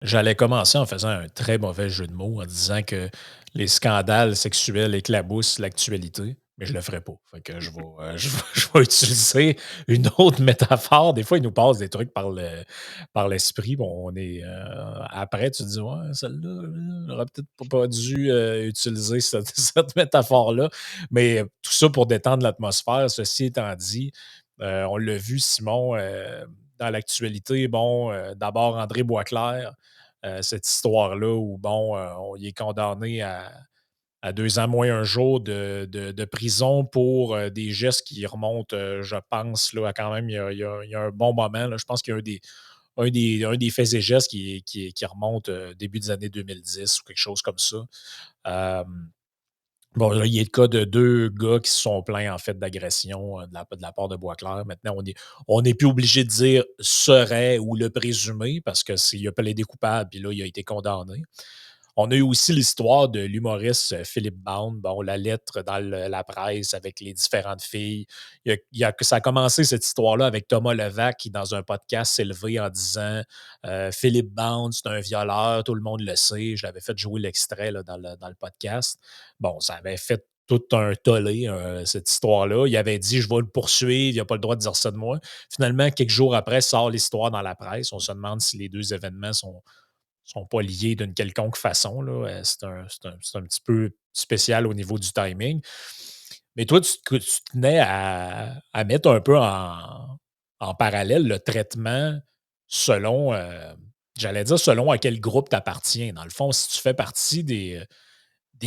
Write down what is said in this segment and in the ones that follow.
J'allais commencer en faisant un très mauvais jeu de mots en disant que les scandales sexuels éclaboussent l'actualité, mais je le ferai pas. Fait que je vais, je vais utiliser une autre métaphore. Des fois, il nous passe des trucs par l'esprit. Bon, on est après, tu te dis ouais, celle-là, j'aurais peut-être pas dû utiliser cette, cette métaphore-là. Mais tout ça pour détendre l'atmosphère. Ceci étant dit, on l'a vu, Simon, dans l'actualité. Bon, d'abord André Boisclair, cette histoire-là où, bon, on y est condamné à 2 ans moins un jour de prison pour des gestes qui remontent, je pense, là, à quand même, il y a un bon moment. Là, je pense qu'il y a un des faits et gestes qui remonte début des années 2010 ou quelque chose comme ça. Euh, Bon, là, il y a le cas de 2 gars qui se sont plaints, en fait, d'agression, de la part de Boisclair. Maintenant, on n'est plus obligé de dire «serait» ou «le présumé» parce que s'il a plaidé coupable, puis là, il a été condamné. On a eu aussi l'histoire de l'humoriste Philippe Bound, bon, la lettre dans la presse avec les différentes filles. Ça a commencé cette histoire-là avec Thomas Levac qui, dans un podcast, s'est levé en disant Philippe Bound, c'est un violeur, tout le monde le sait. Je l'avais fait jouer l'extrait là, dans le podcast. Bon, ça avait fait tout un tollé, cette histoire-là. Il avait dit je vais le poursuivre, il n'a pas le droit de dire ça de moi. Finalement, quelques jours après, sort l'histoire dans la presse. On se demande si les deux événements sont pas liés d'une quelconque façon. Là. C'est un petit peu spécial au niveau du timing. Mais toi, tu tenais à mettre un peu en parallèle le traitement selon, j'allais dire, selon à quel groupe tu appartiens. Dans le fond, si tu fais partie des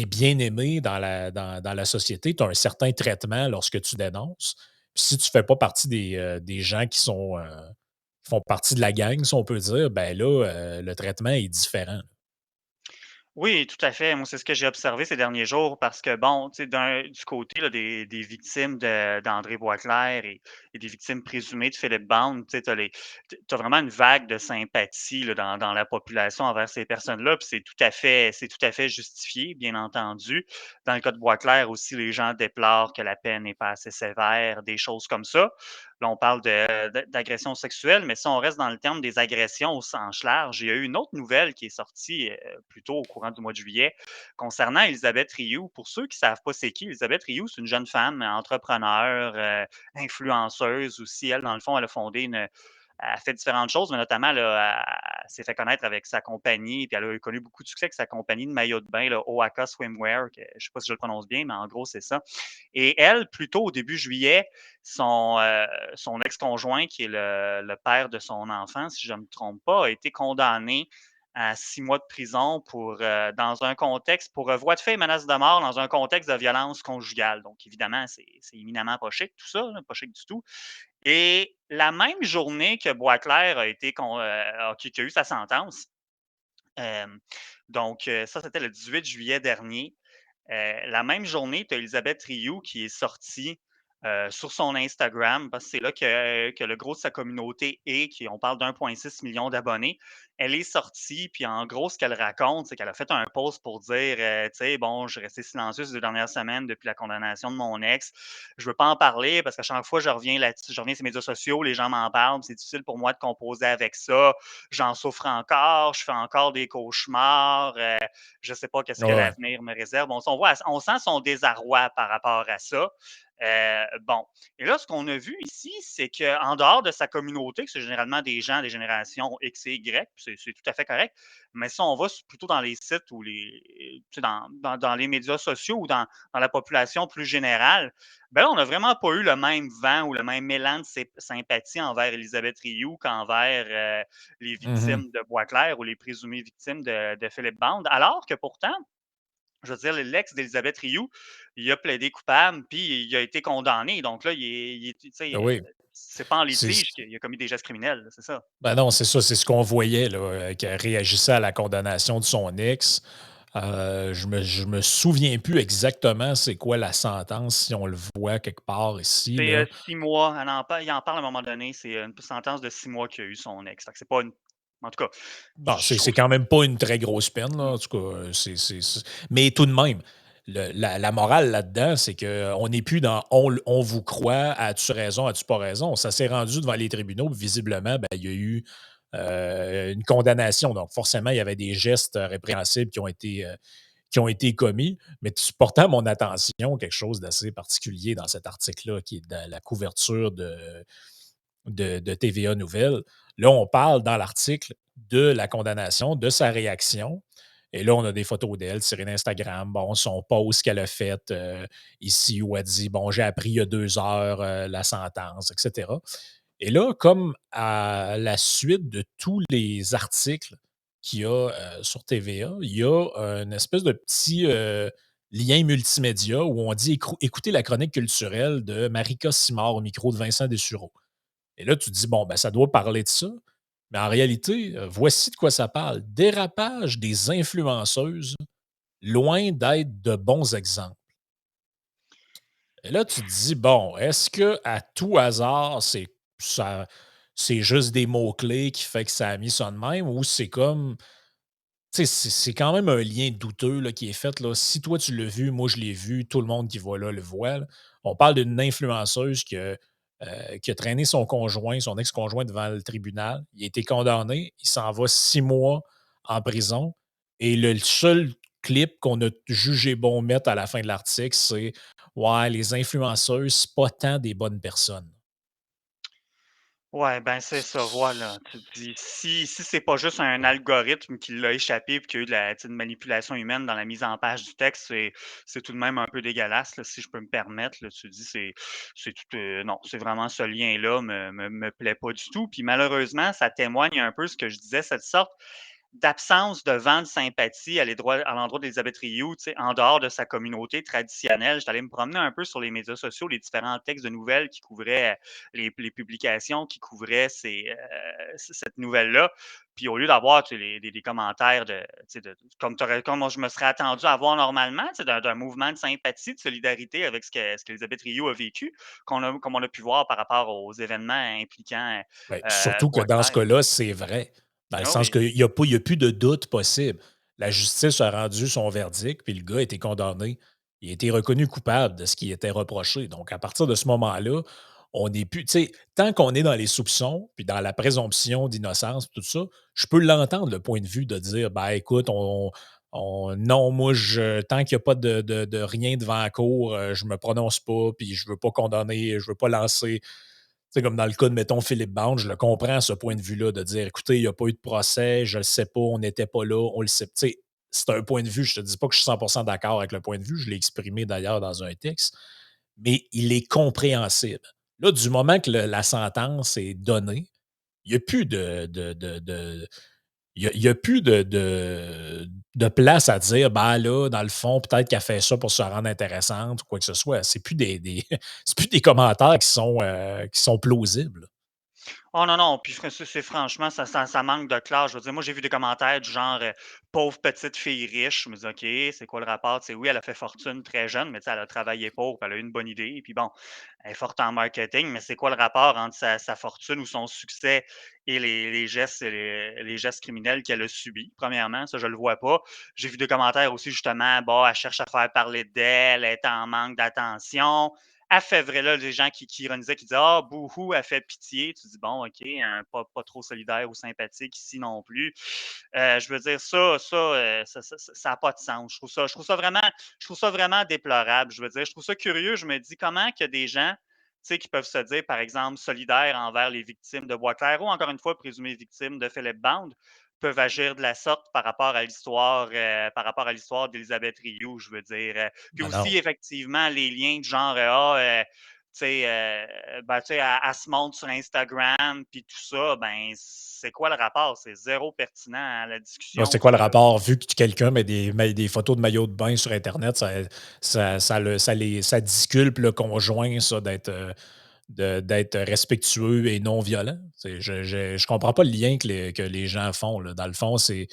bien-aimés dans la société, tu as un certain traitement lorsque tu dénonces. Puis si tu ne fais pas partie des gens qui font partie de la gang, si on peut dire, ben là, le traitement est différent. Oui, tout à fait. Moi, c'est ce que j'ai observé ces derniers jours parce que, bon, tu sais, du côté là, des victimes d'André Boisclair et des victimes présumées de Philippe Bond, tu sais, t'as vraiment une vague de sympathie là, dans la population envers ces personnes-là, puis c'est tout à fait justifié, bien entendu. Dans le cas de Boisclair aussi, les gens déplorent que la peine n'est pas assez sévère, des choses comme ça. Là, on parle d'agression sexuelle, mais si on reste dans le terme des agressions au sens large, il y a eu une autre nouvelle qui est sortie plus tôt au courant du mois de juillet concernant Elisabeth Rioux. Pour ceux qui ne savent pas c'est qui, Elisabeth Rioux, c'est une jeune femme entrepreneure, influenceuse aussi. Elle, dans le fond, elle a fondé elle fait différentes choses, mais notamment, là, elle s'est fait connaître avec sa compagnie, puis elle a connu beaucoup de succès avec sa compagnie de maillot de bain, là, Oaka Swimwear, je ne sais pas si je le prononce bien, mais en gros, c'est ça. Et elle, plus tôt au début juillet, son ex-conjoint, qui est le père de son enfant, si je ne me trompe pas, a été condamné à 6 mois de prison dans un contexte, pour voie de fait et menace de mort dans un contexte de violence conjugale. Donc, évidemment, c'est éminemment pas chic, tout ça, là, pas chic du tout. Et la même journée que Boisclair qui a eu sa sentence, euh, donc ça, c'était le 18 juillet dernier. La même journée, tu as Elisabeth Rioux qui est sortie sur son Instagram, parce que c'est là que le gros de sa communauté est, on parle d'1,6 million d'abonnés. Elle est sortie, puis en gros, ce qu'elle raconte, c'est qu'elle a fait un post pour dire, tu sais, bon, je suis restée silencieuse les 2 dernières semaines depuis la condamnation de mon ex. Je veux pas en parler parce qu'à chaque fois, je reviens là-dessus, je reviens sur les médias sociaux, les gens m'en parlent, c'est difficile pour moi de composer avec ça. J'en souffre encore, je fais encore des cauchemars. Je ne sais pas qu'est-ce que Ouais. l'avenir me réserve. On sent son désarroi par rapport à ça. Bon. Et là, ce qu'on a vu ici, c'est qu'en dehors de sa communauté, que c'est généralement des gens des générations X et Y, c'est tout à fait correct, mais si on va plutôt dans les sites ou dans les médias sociaux ou dans la population plus générale, ben là, on n'a vraiment pas eu le même vent ou le même élan de sympathie envers Elisabeth Rioux qu'envers les Mhm. victimes de Boisclair ou les présumées victimes de Philippe Bond, alors que pourtant, je veux dire, l'ex d'Elisabeth Rioux, il a plaidé coupable, puis il a été condamné. Donc là, tu sais, Ah oui. c'est pas en C'est, litige qu'il a commis des gestes criminels, c'est ça. ben non, c'est ça, c'est ce qu'on voyait, là, qu'elle réagissait à la condamnation de son ex. Je me souviens plus exactement c'est quoi la sentence, si on le voit quelque part ici, C'est là. 6 mois, il en parle à un moment donné, c'est une sentence de 6 mois qu'il a eu son ex. Fait que c'est pas une. En tout cas, Bon, je c'est trouve. quand même pas une très grosse peine, là, Hmm. en tout cas. Mais tout de même, la morale là-dedans, c'est qu'on n'est plus dans on vous croit, as-tu raison, as-tu pas raison? Ça s'est rendu devant les tribunaux, puis visiblement, ben, il y a eu une condamnation. Donc, forcément, il y avait des gestes répréhensibles qui ont été commis, mais tu portais à mon attention quelque chose d'assez particulier dans cet article-là, qui est dans la couverture de TVA Nouvelles. Là, on parle dans l'article de la condamnation, de sa réaction. Et là, on a des photos d'elle tirées d'Instagram, bon, son post qu'elle a fait ici où elle dit, bon, j'ai appris il y a 2 heures la sentence, etc. Et là, comme à la suite de tous les articles qu'il y a sur TVA, il y a une espèce de petit lien multimédia où on dit écoutez la chronique culturelle de Marika Simard au micro de Vincent Dessureau. Et là, tu te dis, bon, ben, ça doit parler de ça. Mais en réalité, voici de quoi ça parle. Dérapage des influenceuses, loin d'être de bons exemples. Et là, tu te dis, bon, est-ce que à tout hasard, c'est juste des mots-clés qui fait que ça a mis ça de même ou c'est comme tu sais, c'est quand même un lien douteux là, qui est fait. Là. Si toi, tu l'as vu, moi, je l'ai vu, tout le monde qui voit là le voit. Là. On parle d'une influenceuse qui a traîné son conjoint, son ex-conjoint devant le tribunal. Il a été condamné. Il s'en va 6 mois en prison. Et le seul clip qu'on a jugé bon mettre à la fin de l'article, c'est ouais, les influenceuses, c'est pas tant des bonnes personnes. Ouais, ben, c'est ça, voilà. Tu te dis, si c'est pas juste un algorithme qui l'a échappé puis qu'il y a eu de la tu sais, une manipulation humaine dans la mise en page du texte, c'est tout de même un peu dégueulasse, là, si je peux me permettre, là. Tu te dis, c'est tout, non, c'est vraiment ce lien-là me plaît pas du tout. Puis malheureusement, ça témoigne un peu ce que je disais, cette sorte d'absence de vent de sympathie à l'endroit d'Élisabeth Rioux, tu sais, en dehors de sa communauté traditionnelle. J'étais allé me promener un peu sur les médias sociaux, les différents textes de nouvelles qui couvraient les publications qui couvraient cette nouvelle-là. Puis au lieu d'avoir tu sais, des commentaires tu sais, comme je me serais attendu à voir normalement, tu sais, d'un mouvement de sympathie, de solidarité avec ce qu'Élisabeth Rioux a vécu, comme on a pu voir par rapport aux événements impliquant Ben, surtout que dans ce Bois-Claire. cas-là, c'est vrai. Dans le Ah sens oui. qu'il n'y a plus de doute possible. La justice a rendu son verdict, puis le gars a été condamné. Il a été reconnu coupable de ce qui était reproché. Donc, à partir de ce moment-là, on n'est plus. Tu sais, tant qu'on est dans les soupçons, puis dans la présomption d'innocence, tout ça, je peux l'entendre, le point de vue de dire ben écoute, non, moi, tant qu'il n'y a pas de rien devant la cour, je ne me prononce pas, puis je ne veux pas condamner, je ne veux pas lancer sais, comme dans le cas de, mettons, Philippe Bande, je le comprends, ce point de vue-là, de dire, écoutez, il n'y a pas eu de procès, je ne le sais pas, on n'était pas là, on le sait. Tu sais, c'est un point de vue, je ne te dis pas que je suis 100% d'accord avec le point de vue, je l'ai exprimé d'ailleurs dans un texte, mais il est compréhensible. Là, du moment que la sentence est donnée, il n'y a plus il y a plus de place à dire, ben là, dans le fond, peut-être qu'elle fait ça pour se rendre intéressante ou quoi que ce soit. C'est plus c'est plus des commentaires qui sont plausibles. Oh non, non, puis c'est franchement, ça manque de classe. Je veux dire, moi, j'ai vu des commentaires du genre, «Pauvre petite fille riche». Je me dis: «OK, c'est quoi le rapport?» Tu sais, oui, elle a fait fortune très jeune, mais tu sais, elle a travaillé pauvre, elle a eu une bonne idée, puis bon, elle est forte en marketing, mais c'est quoi le rapport entre sa fortune ou son succès et les gestes criminels qu'elle a subis? Premièrement, ça, je le vois pas. J'ai vu des commentaires aussi, justement, bon, elle cherche à faire parler d'elle, elle est en manque d'attention. Elle fait vrai, là, les gens qui ironisaient, qui disaient: «Ah, bouhou, elle fait pitié». Tu dis: «Bon, OK, hein, pas trop solidaire ou sympathique ici non plus». Je veux dire ça a pas de sens. Je trouve ça vraiment déplorable. Je veux dire, je trouve ça curieux. Je me dis: «Comment qu'il y a des gens, tu sais, qui peuvent se dire, par exemple, solidaires envers les victimes de Bois-Clair ou encore une fois présumées victimes de Philippe Bande, peuvent agir de la sorte par rapport à l'histoire d'Élisabeth Rioux», je veux dire, puis Non, non. aussi effectivement les liens de genre, tu sais, ben, tu sais, elle se montre sur Instagram puis tout ça, ben, c'est quoi le rapport? C'est zéro pertinent à la Là, discussion, c'est quoi le ça, là. rapport? Vu que quelqu'un met des photos de maillot de bain sur Internet, ça disculpe le conjoint, ça, d'être respectueux et non violent. Je comprends pas le lien que les gens font. Là. Dans le fond, c'est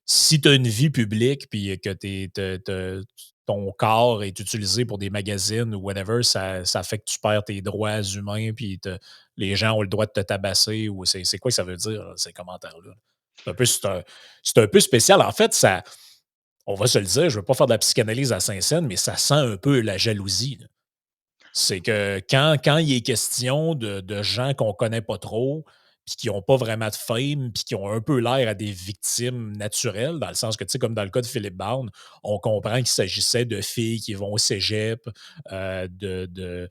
si tu as une vie publique puis que ton corps est utilisé pour des magazines ou whatever, ça fait que tu perds tes droits humains puis les gens ont le droit de te tabasser ou c'est quoi que ça veut dire, là, ces commentaires-là? C'est un peu spécial. En fait, on va se le dire, je ne veux pas faire de la psychanalyse à Saint-Saëns, mais ça sent un peu la jalousie. Là. C'est que quand il est question de gens qu'on ne connaît pas trop, puis qui n'ont pas vraiment de fame, puis qui ont un peu l'air à des victimes naturelles, dans le sens que, tu sais, comme dans le cas de Philippe Bound, on comprend qu'il s'agissait de filles qui vont au cégep, de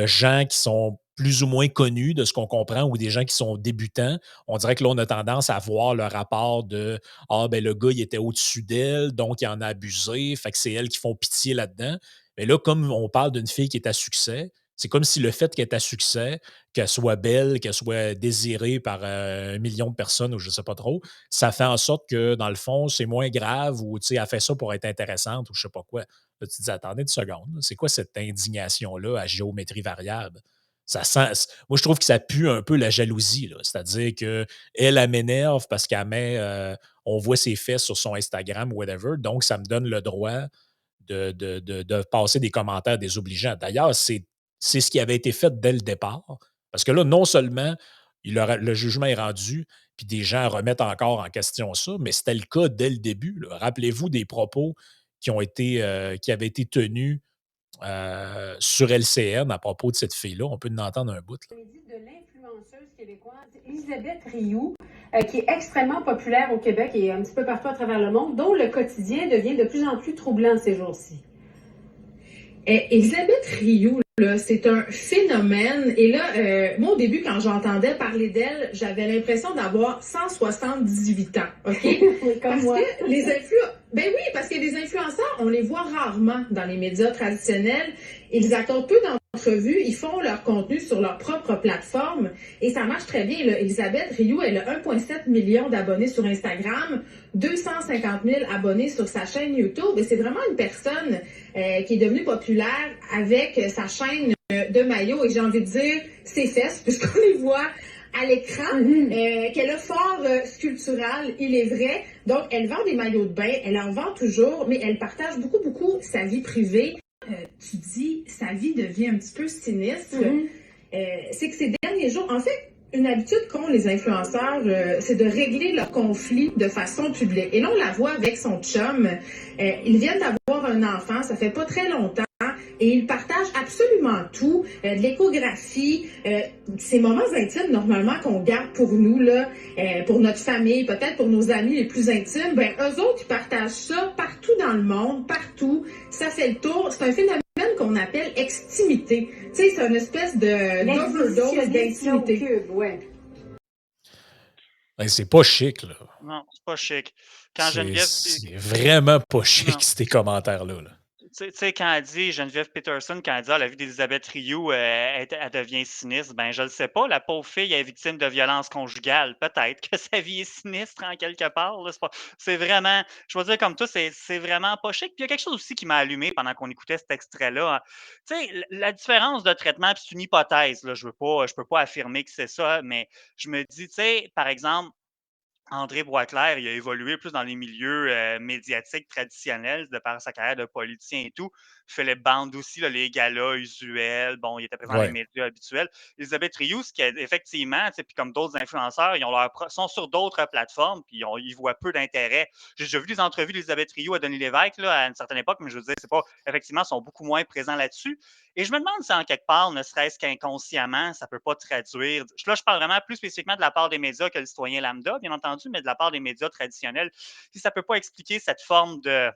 gens qui sont plus ou moins connus de ce qu'on comprend ou des gens qui sont débutants. On dirait que là, on a tendance à voir le rapport de ah, ben le gars, il était au-dessus d'elle, donc il en a abusé, fait que c'est elle qui font pitié là-dedans. Mais là, comme on parle d'une fille qui est à succès, c'est comme si le fait qu'elle est à succès, qu'elle soit belle, qu'elle soit désirée par 1 million de personnes ou je ne sais pas trop, ça fait en sorte que, dans le fond, c'est moins grave ou elle fait ça pour être intéressante ou je ne sais pas quoi. Là, tu te dis, attendez une seconde, c'est quoi cette indignation-là à géométrie variable? Ça sent, moi, je trouve que ça pue un peu la jalousie. C'est-à-dire qu'elle, elle m'énerve parce qu'elle met, on voit ses fesses sur son Instagram, whatever. Donc, ça me donne le droit de passer des commentaires désobligeants. D'ailleurs, c'est ce qui avait été fait dès le départ. Parce que là, non seulement le jugement est rendu, puis des gens remettent encore en question ça, mais c'était le cas dès le début. Rappelez-vous des propos qui avaient été tenus sur LCN à propos de cette fille-là. On peut en entendre un bout. Là. De l'influenceuse québécoise Elisabeth Rioux, qui est extrêmement populaire au Québec et un petit peu partout à travers le monde, dont le quotidien devient de plus en plus troublant ces jours-ci. Elisabeth Rioux, là, c'est un phénomène. Et là, moi, au début, quand j'entendais parler d'elle, j'avais l'impression d'avoir 178 ans, OK? Comme moi. Ben oui, parce que les influenceurs, on les voit rarement dans les médias traditionnels. Ils accordent peu d'entrevues, ils font leur contenu sur leur propre plateforme et ça marche très bien. Là. Elisabeth Rioux, elle a 1,7 million d'abonnés sur Instagram, 250 000 abonnés sur sa chaîne YouTube et c'est vraiment une personne qui est devenue populaire avec sa chaîne de maillot et j'ai envie de dire ses fesses puisqu'on les voit à l'écran, qu'elle a fort sculptural, il est vrai. Donc, elle vend des maillots de bain, elle en vend toujours, mais elle partage beaucoup sa vie privée. Tu dis, sa vie devient un petit peu sinistre. C'est que ces derniers jours, en fait, une habitude qu'ont les influenceurs, c'est de régler leurs conflits de façon publique. Et là, on la voit avec son chum. Ils viennent d'avoir un enfant, ça fait pas très longtemps. Et ils partagent absolument tout, de l'échographie, ces moments intimes normalement qu'on garde pour nous, là, pour notre famille, peut-être pour nos amis les plus intimes. Ben, eux autres, ils partagent ça partout dans le monde, partout. Ça fait le tour. C'est un phénomène qu'on appelle extimité. Tu sais, c'est une espèce d'overdose d'intimité. Ouais. Ben, c'est pas chic, là. Non, c'est pas chic. Quand Geneviève. C'est vraiment pas chic, Non. ces commentaires-là. Là. Tu sais, quand elle dit, Geneviève Peterson, quand elle dit, la vie d'Elisabeth Rioux, elle devient sinistre, ben je le sais pas, la pauvre fille est victime de violence conjugale. Peut-être que sa vie est sinistre en quelque part. Là, c'est vraiment, je veux dire comme toi, c'est vraiment pas chic. Puis il y a quelque chose aussi qui m'a allumé pendant qu'on écoutait cet extrait-là. Hein. Tu sais, la différence de traitement, puis c'est une hypothèse, là, je peux pas affirmer que c'est ça, mais je me dis, tu sais, par exemple, André Boisclair, il a évolué plus dans les milieux médiatiques traditionnels de par sa carrière de politicien et tout. Philippe Bande aussi, là, les galas usuels. Bon, il était présent dans les médias habituels. Elisabeth Rioux, qui est effectivement, puis comme d'autres influenceurs, sont sur d'autres plateformes, puis ils voient peu d'intérêt. J'ai déjà vu des entrevues d'Elisabeth Rioux à Denis Lévesque là, à une certaine époque, mais je veux dire, c'est pas, effectivement, ils sont beaucoup moins présents là-dessus. Et je me demande si en quelque part, ne serait-ce qu'inconsciemment, ça ne peut pas traduire. Là, je parle vraiment plus spécifiquement de la part des médias que le citoyen lambda, bien entendu, mais de la part des médias traditionnels. Si ça ne peut pas expliquer cette forme de,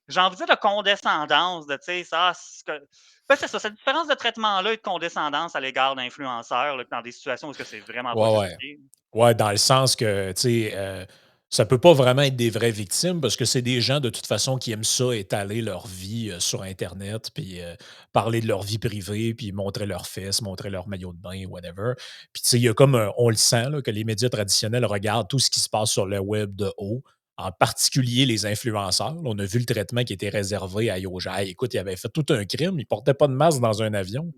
j'ai envie de dire, de condescendance, de, tu sais, ça, ben, c'est ça, cette différence de traitement-là et de condescendance à l'égard d'influenceurs dans des situations où c'est vraiment pas Ouais. justifié. Ouais, dans le sens que, tu sais, ça peut pas vraiment être des vraies victimes parce que c'est des gens, de toute façon, qui aiment ça, étaler leur vie sur Internet, puis parler de leur vie privée, puis montrer leurs fesses, montrer leur maillot de bain, whatever. Puis, tu sais, il y a comme, on le sent, là, que les médias traditionnels regardent tout ce qui se passe sur le web de haut, en particulier les influenceurs. On a vu le traitement qui était réservé à Yoja. Écoute, il avait fait tout un crime, il portait pas de masque dans un avion.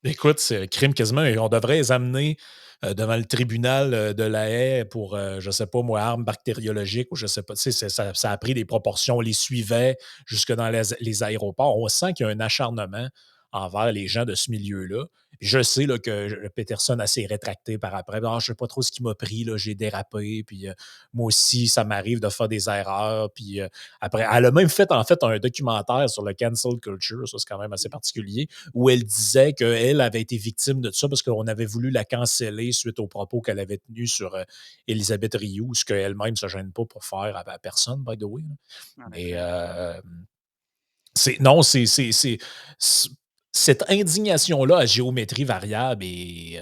Écoute, c'est un crime quasiment. On devrait les amener devant le tribunal de la Haye pour, je sais pas moi, armes bactériologiques ou je sais pas. Tu sais, ça a pris des proportions. On les suivait jusque dans les aéroports. On sent qu'il y a un acharnement envers les gens de ce milieu-là. Je sais là, que Peterson a s'est rétracté par après. Ah, je ne sais pas trop ce qui m'a pris, là, j'ai dérapé. Puis moi aussi, ça m'arrive de faire des erreurs. Puis après, elle a même fait en fait un documentaire sur le cancel culture, ça c'est quand même assez particulier, où elle disait qu'elle avait été victime de ça parce qu'on avait voulu la canceller suite aux propos qu'elle avait tenus sur Elisabeth Rioux, ce qu'elle-même ne se gêne pas pour faire à personne, by the way. En Mais effet. non, cette indignation-là à géométrie variable. Et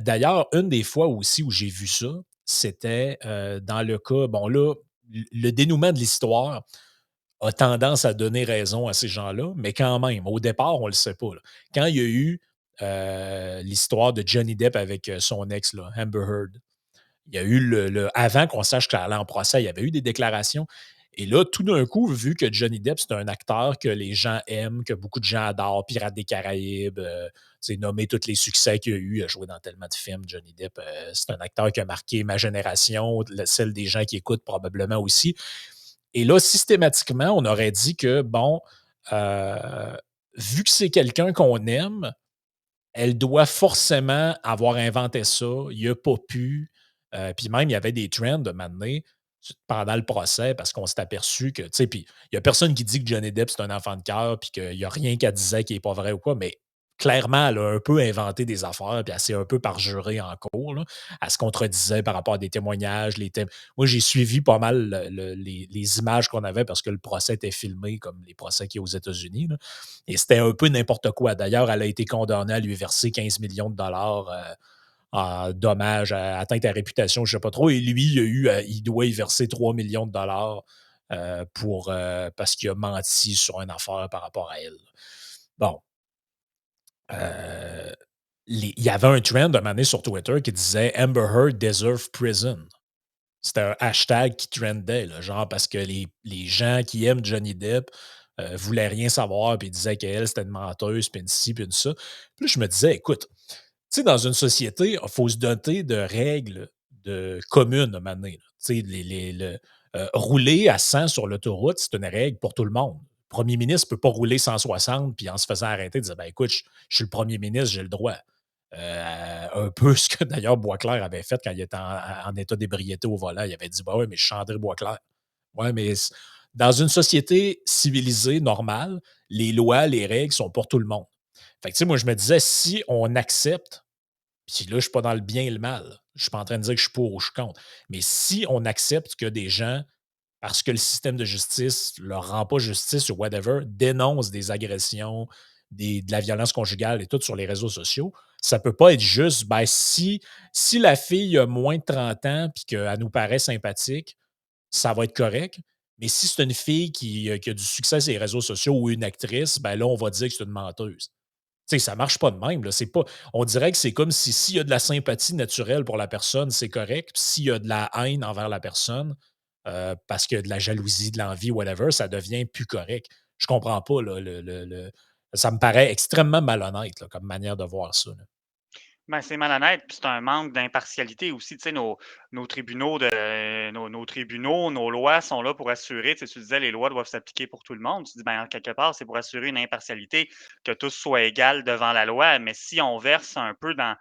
d'ailleurs, une des fois aussi où j'ai vu ça, c'était dans le cas, bon là, le dénouement de l'histoire a tendance à donner raison à ces gens-là, mais quand même, au départ, on ne le sait pas, là. Quand il y a eu l'histoire de Johnny Depp avec son ex, là, Amber Heard, il y a eu avant qu'on sache qu'elle allait en procès, il y avait eu des déclarations. Et là, tout d'un coup, vu que Johnny Depp, c'est un acteur que les gens aiment, que beaucoup de gens adorent, Pirates des Caraïbes, c'est nommé tous les succès qu'il a eu, il a joué dans tellement de films, Johnny Depp, c'est un acteur qui a marqué ma génération, celle des gens qui écoutent probablement aussi. Et là, systématiquement, on aurait dit que, bon, euh, vu que c'est quelqu'un qu'on aime, elle doit forcément avoir inventé ça. Il n'a pas pu. Puis même, il y avait des trends de m'amener pendant le procès parce qu'on s'est aperçu que, tu sais, puis il n'y a personne qui dit que Johnny Depp, c'est un enfant de cœur, puis qu'il n'y a rien qu'elle disait qui n'est pas vrai ou quoi, mais clairement, elle a un peu inventé des affaires, puis elle s'est un peu parjurée en cours, là. Elle se contredisait par rapport à des témoignages. Moi, j'ai suivi pas mal les images qu'on avait parce que le procès était filmé comme les procès qu'il y a aux États-Unis, là. Et c'était un peu n'importe quoi. D'ailleurs, elle a été condamnée à lui verser 15 millions de dollars en dommages, atteinte à réputation, je ne sais pas trop. Et lui, il doit y verser 3 millions de dollars parce qu'il a menti sur une affaire par rapport à elle. Bon. Euh, il y avait un trend de année sur Twitter qui disait Amber Heard deserve prison. C'était un hashtag qui trendait, là, genre parce que les gens qui aiment Johnny Depp voulaient rien savoir, puis disaient qu'elle, c'était une menteuse, puis une ci, puis une ça. Puis là, je me disais, écoute, tu sais, dans une société, il faut se doter de règles communes à un moment donné, là. Tu sais, rouler à 100 sur l'autoroute, c'est une règle pour tout le monde. Le premier ministre ne peut pas rouler 160 puis en se faisant arrêter, dire ben écoute, je suis le premier ministre, j'ai le droit. Un peu ce que d'ailleurs Boisclair avait fait quand il était en état d'ébriété au volant. Il avait dit bah ouais, mais je suis André Boisclair. Ouais, mais dans une société civilisée, normale, les lois, les règles sont pour tout le monde. Fait que, tu sais, moi, je me disais, si on accepte, puis là, je ne suis pas dans le bien et le mal, je ne suis pas en train de dire que je suis pour ou je suis contre, mais si on accepte que des gens, parce que le système de justice ne leur rend pas justice ou whatever, dénoncent des agressions, de la violence conjugale et tout sur les réseaux sociaux, ça ne peut pas être juste, ben, si la fille a moins de 30 ans puis qu'elle nous paraît sympathique, ça va être correct. Mais si c'est une fille qui a du succès sur les réseaux sociaux ou une actrice, ben là, on va dire que c'est une menteuse. Tu sais, ça marche pas de même, là. C'est pas, on dirait que c'est comme si s'il y a de la sympathie naturelle pour la personne, c'est correct. Puis s'il y a de la haine envers la personne, parce qu'il y a de la jalousie, de l'envie, whatever, ça devient plus correct. Je comprends pas, là, ça me paraît extrêmement malhonnête là, comme manière de voir ça, là. Ben, c'est malhonnête, puis c'est un manque d'impartialité aussi. Tu sais, nos tribunaux, nos tribunaux, nos lois sont là pour assurer, tu sais, tu disais, les lois doivent s'appliquer pour tout le monde. Tu dis, ben, quelque part, c'est pour assurer une impartialité, que tous soient égaux devant la loi. Mais si on verse un peu dans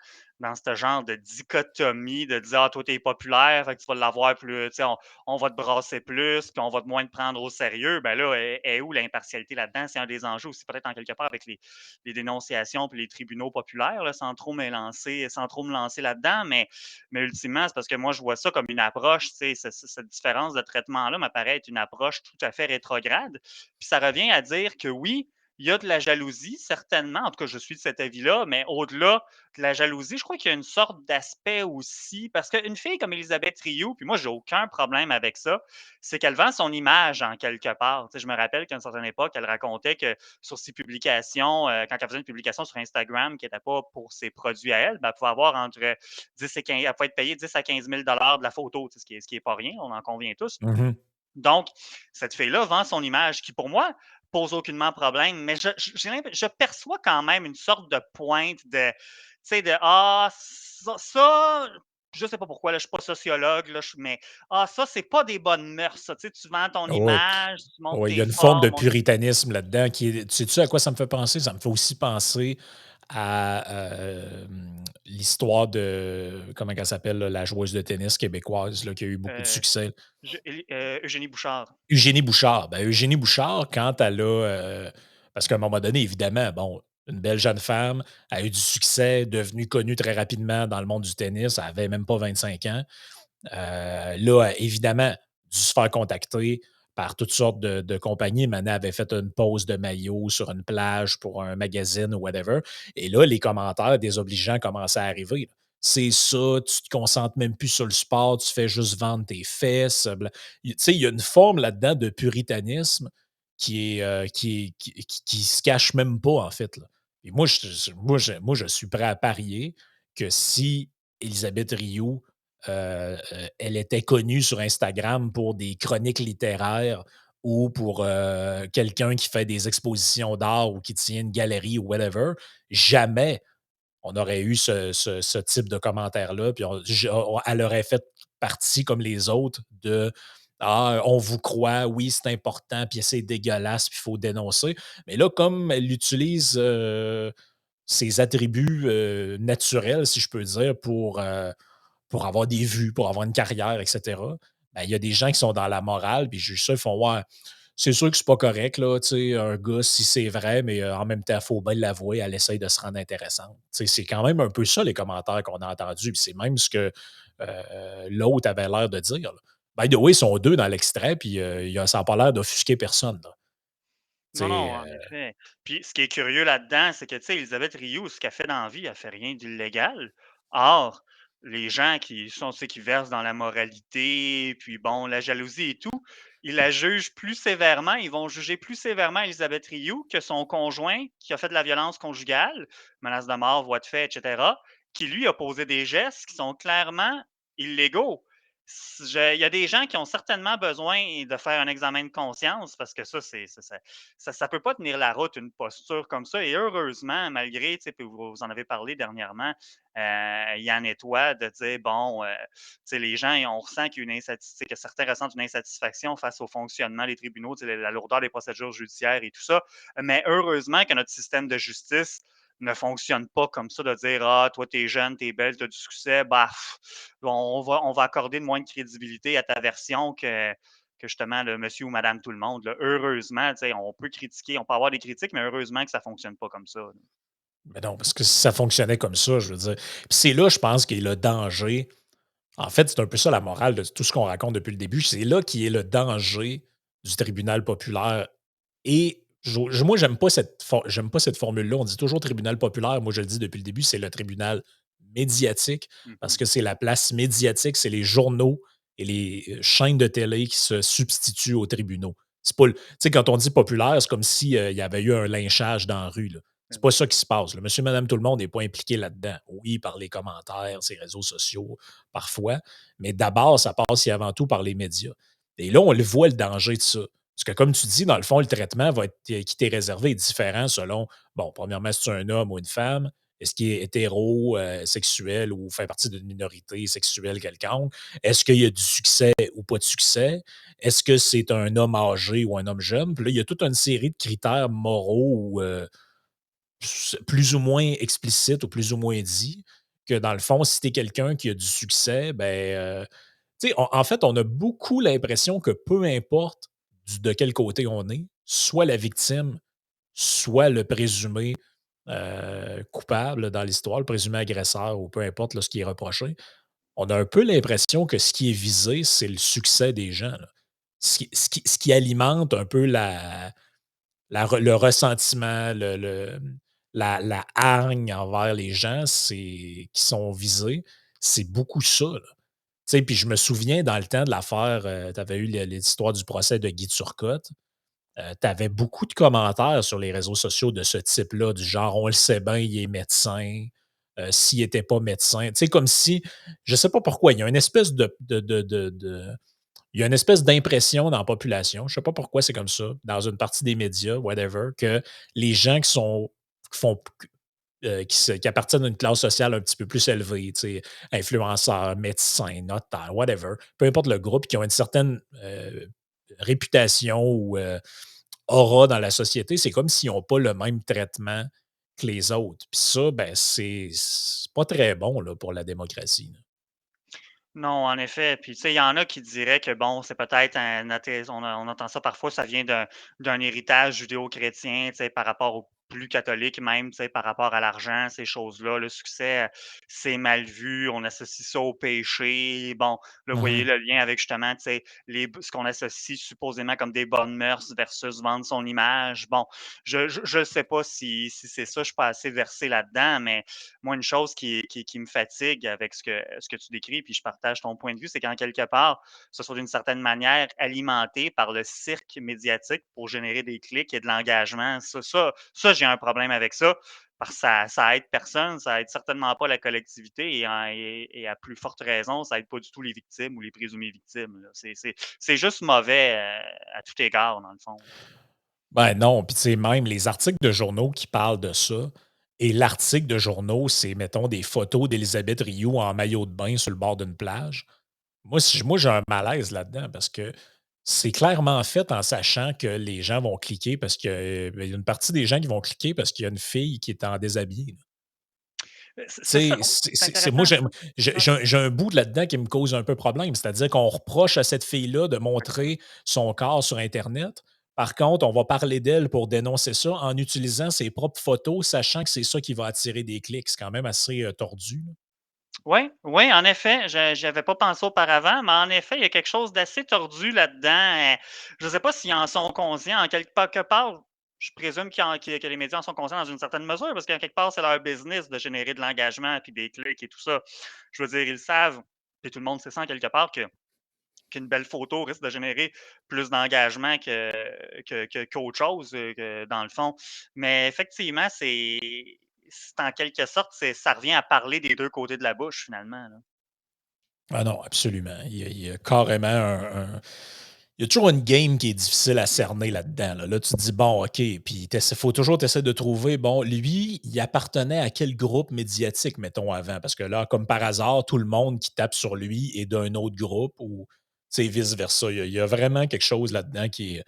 ce genre de dichotomie, de dire, ah, toi, t'es populaire, fait que tu vas l'avoir plus, tu sais, on va te brasser plus, puis on va moins te prendre au sérieux, ben là, est où l'impartialité là-dedans? C'est un des enjeux aussi, peut-être en quelque part, avec les dénonciations puis les tribunaux populaires, là, sans trop me lancer là-dedans, mais ultimement, c'est parce que moi, je vois ça comme une approche, tu sais, cette différence de traitement-là m'apparaît être une approche tout à fait rétrograde. Puis ça revient à dire que oui, il y a de la jalousie, certainement. En tout cas, je suis de cet avis-là, mais au-delà de la jalousie, je crois qu'il y a une sorte d'aspect aussi. Parce qu'une fille comme Elisabeth Rioux, puis moi, j'ai aucun problème avec ça, c'est qu'elle vend son image en quelque part. Tu sais, je me rappelle qu'à une certaine époque, elle racontait que sur ses publications, quand elle faisait une publication sur Instagram qui n'était pas pour ses produits à elle, ben, elle pouvait avoir entre 10 et 15, elle pouvait être payée 10 à 15 000 de la photo, tu sais, ce qui est pas rien, on en convient tous. Mhm. Donc, cette fille-là vend son image qui, pour moi, pose aucunement problème, mais je perçois quand même une sorte de pointe de, tu sais, de, ah, ça je sais pas pourquoi, là, je suis pas sociologue, là, mais ça, c'est pas des bonnes mœurs, ça. Tu sais, tu vends ton Oui, image, tu montres oui, il y tes a une forme de formes. puritanisme là-dedans qui est. Sais-tu à quoi ça me fait penser? Ça me fait aussi penser à l'histoire de. Comment elle s'appelle, là, la joueuse de tennis québécoise là, qui a eu beaucoup de Euh, succès. Eugénie Bouchard. Eugénie Bouchard. Ben, Eugénie Bouchard, quand elle a. Parce qu'à un moment donné, évidemment, bon, une belle jeune femme a eu du succès, devenue connue très rapidement dans le monde du tennis. Elle avait même pas 25 ans. Là, évidemment, dû se faire contacter par toutes sortes de compagnies. Manet avait fait une pose de maillot sur une plage pour un magazine ou whatever. Et là, les commentaires désobligeants commençaient à arriver. Là. C'est ça, tu te concentres même plus sur le sport, tu fais juste vendre tes fesses. Tu sais, il y a une forme là-dedans de puritanisme qui se cache même pas, en fait. Là. Et moi, je suis prêt à parier que si Elisabeth Rioux elle était connue sur Instagram pour des chroniques littéraires ou pour quelqu'un qui fait des expositions d'art ou qui tient une galerie ou whatever, jamais on aurait eu ce type de commentaire-là. Puis elle aurait fait partie, comme les autres, de Ah, on vous croit, oui, c'est important, puis c'est dégueulasse, puis il faut dénoncer. Mais là, comme elle utilise ses attributs naturels, si je peux dire, pour avoir des vues, pour avoir une carrière, etc. Ben, il y a des gens qui sont dans la morale, puis juste ça, ils font ouais, c'est sûr que c'est pas correct, là, tu sais, un gars, si c'est vrai, mais en même temps, il faut bien l'avouer, elle essaye de se rendre intéressante. Tu sais, c'est quand même un peu ça, les commentaires qu'on a entendus, puis c'est même ce que l'autre avait l'air de dire. Là. By the way, ils sont deux dans l'extrait, puis ça n'a pas l'air d'offusquer personne. Là. Tu Non, non, sais, en effet. Puis ce qui est curieux là-dedans, c'est que, tu sais, Élisabeth Rioux, ce qu'elle fait dans la vie, elle fait rien d'illégal. Or, les gens qui sont, tu sais, qui versent dans la moralité, puis bon, la jalousie et tout, ils la jugent plus sévèrement, ils vont juger plus sévèrement Élisabeth Rioux que son conjoint qui a fait de la violence conjugale, menace de mort, voie de fait, etc., qui lui a posé des gestes qui sont clairement illégaux. Il y a des gens qui ont certainement besoin de faire un examen de conscience parce que ça peut pas tenir la route, une posture comme ça. Et heureusement, malgré, tu sais, puis vous en avez parlé dernièrement, Yann et toi, de dire, bon, tu sais, les gens, on ressent qu'il y a une que certains ressentent une insatisfaction face au fonctionnement des tribunaux, tu sais, la lourdeur des procédures judiciaires et tout ça. Mais heureusement que notre système de justice ne fonctionne pas comme ça, de dire Ah, toi, t'es jeune, t'es belle, t'as du succès, bah, on va accorder moins de crédibilité à ta version que justement le monsieur ou madame tout le monde. Là. Heureusement, on peut critiquer, on peut avoir des critiques, mais heureusement que ça ne fonctionne pas comme ça. Là. mais non, parce que si ça fonctionnait comme ça, je veux dire. Puis c'est là, je pense, qu'il y a le danger. En fait, c'est un peu ça la morale de tout ce qu'on raconte depuis le début. C'est là qui est le danger du tribunal populaire. Et moi, j'aime pas cette formule-là. On dit toujours tribunal populaire. Moi, je le dis depuis le début, c'est le tribunal médiatique parce Mhm. que c'est la place médiatique, c'est les journaux et les chaînes de télé qui se substituent aux tribunaux. C'est pas, tu sais, quand on dit populaire, c'est comme s'il y avait eu un lynchage dans la rue. Là. C'est pas ça qui se passe. Là. Monsieur, madame, tout le monde n'est pas impliqué là-dedans. Oui, par les commentaires, ces réseaux sociaux, parfois, mais d'abord, ça passe et avant tout par les médias. Et là, on le voit le danger de ça. Parce que, comme tu dis, dans le fond, le traitement va être, qui t'est réservé est différent selon, bon, premièrement, si tu es un homme ou une femme, est-ce qu'il est hétéro, sexuel ou fait partie d'une minorité sexuelle quelconque? Est-ce qu'il y a du succès ou pas de succès? Est-ce que c'est un homme âgé ou un homme jeune? Puis là, il y a toute une série de critères moraux ou plus ou moins explicites ou plus ou moins dits que, dans le fond, si tu es quelqu'un qui a du succès, ben, tu sais, en fait, on a beaucoup l'impression que peu importe de quel côté on est, soit la victime, soit le présumé coupable dans l'histoire, le présumé agresseur ou peu importe là, ce qui est reproché, on a un peu l'impression que ce qui est visé, c'est le succès des gens. Là. Ce qui alimente un peu le ressentiment, la hargne envers les gens qui sont visés, c'est beaucoup ça. Là. Tu sais, puis je me souviens dans le temps de l'affaire, tu avais eu l'histoire du procès de Guy Turcotte. Tu avais beaucoup de commentaires sur les réseaux sociaux de ce type-là, du genre on le sait bien, il est médecin. S'il n'était pas médecin. Tu sais, comme si, je ne sais pas pourquoi, il y a une espèce il y a une espèce d'impression dans la population, je ne sais pas pourquoi c'est comme ça, dans une partie des médias, whatever, que les gens qui font qui appartiennent à une classe sociale un petit peu plus élevée, tu sais, influenceurs, médecins, notaires, whatever, peu importe le groupe, qui ont une certaine réputation ou aura dans la société, c'est comme s'ils n'ont pas le même traitement que les autres. Puis ça, ben, c'est pas très bon là, pour la démocratie, là. Non, en effet. Puis, tu sais, il y en a qui diraient que, bon, c'est peut-être on entend ça parfois, ça vient d'un héritage judéo-chrétien, tu sais, par rapport aux plus catholiques même, tu sais, par rapport à l'argent, ces choses-là. Le succès, c'est mal vu, on associe ça au péché. Bon, là, vous voyez Mhm. le lien avec justement, tu sais, ce qu'on associe supposément comme des bonnes mœurs versus vendre son image. Bon, je sais pas si c'est ça, je suis pas assez versé là-dedans, mais moi, une chose qui me fatigue avec ce que tu décris, puis je partage ton point de vue, c'est qu'en quelque part, ce soit d'une certaine manière alimenté par le cirque médiatique pour générer des clics et de l'engagement. Ça, j'ai un problème avec ça, parce que ça aide personne, ça aide certainement pas la collectivité et à plus forte raison, ça aide pas du tout les victimes ou les présumées victimes, là. C'est juste mauvais à tout égard, dans le fond. Ben non, puis tu sais, même les articles de journaux qui parlent de ça, et l'article de journaux, c'est, mettons, des photos d'Élisabeth Rioux en maillot de bain sur le bord d'une plage. Moi, j'ai un malaise là-dedans parce que c'est clairement fait en sachant que les gens vont cliquer parce que ben, il y a une partie des gens qui vont cliquer parce qu'il y a une fille qui est en déshabillé. C'est ça, Tu sais, oui, c'est moi, intéressant ça. Ouais. j'ai un bout de là-dedans qui me cause un peu problème. C'est-à-dire qu'on reproche à cette fille-là de montrer son corps sur Internet. Par contre, on va parler d'elle pour dénoncer ça en utilisant ses propres photos, sachant que c'est ça qui va attirer des clics. C'est quand même assez tordu, là. Oui, oui, en effet, je avais pas pensé auparavant, mais en effet, il y a quelque chose d'assez tordu là-dedans. Je ne sais pas s'ils en sont conscients. En quelque part, je présume que les médias en sont conscients dans une certaine mesure, parce qu'en quelque part, c'est leur business de générer de l'engagement puis des clics et tout ça. Je veux dire, ils savent, et tout le monde sait ça en quelque part, qu'une belle photo risque de générer plus d'engagement qu'autre chose, dans le fond. Mais effectivement, c'est en quelque sorte, ça revient à parler des 2 côtés de la bouche finalement, là. Ah non, absolument. Il y a carrément il y a toujours une game qui est difficile à cerner là-dedans. Là, tu te dis, bon, OK, puis il faut toujours essayer de trouver, bon, lui, il appartenait à quel groupe médiatique, mettons, avant? Parce que là, comme par hasard, tout le monde qui tape sur lui est d'un autre groupe ou c'est vice-versa. Il y a vraiment quelque chose là-dedans qui est.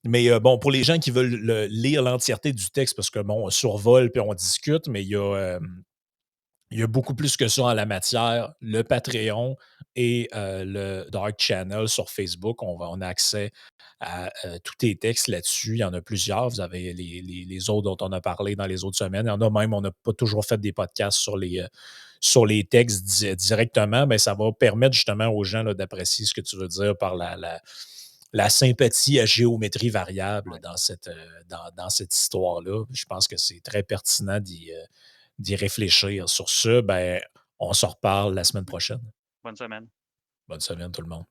Mais bon, pour les gens qui veulent lire l'entièreté du texte, parce que bon, on survole puis on discute, mais il y a beaucoup plus que ça en la matière. Le Patreon et le Dark Channel sur Facebook, on a accès à tous tes textes là-dessus. Il y en a plusieurs. Vous avez les autres dont on a parlé dans les autres semaines. Il y en a même, on n'a pas toujours fait des podcasts sur les textes directement, mais ça va permettre justement aux gens là, d'apprécier ce que tu veux dire par la sympathie à géométrie variable Ouais. dans cette histoire-là. Je pense que c'est très pertinent d'y réfléchir. Sur ce, ben, on se reparle la semaine prochaine. Bonne semaine. Bonne semaine, tout le monde.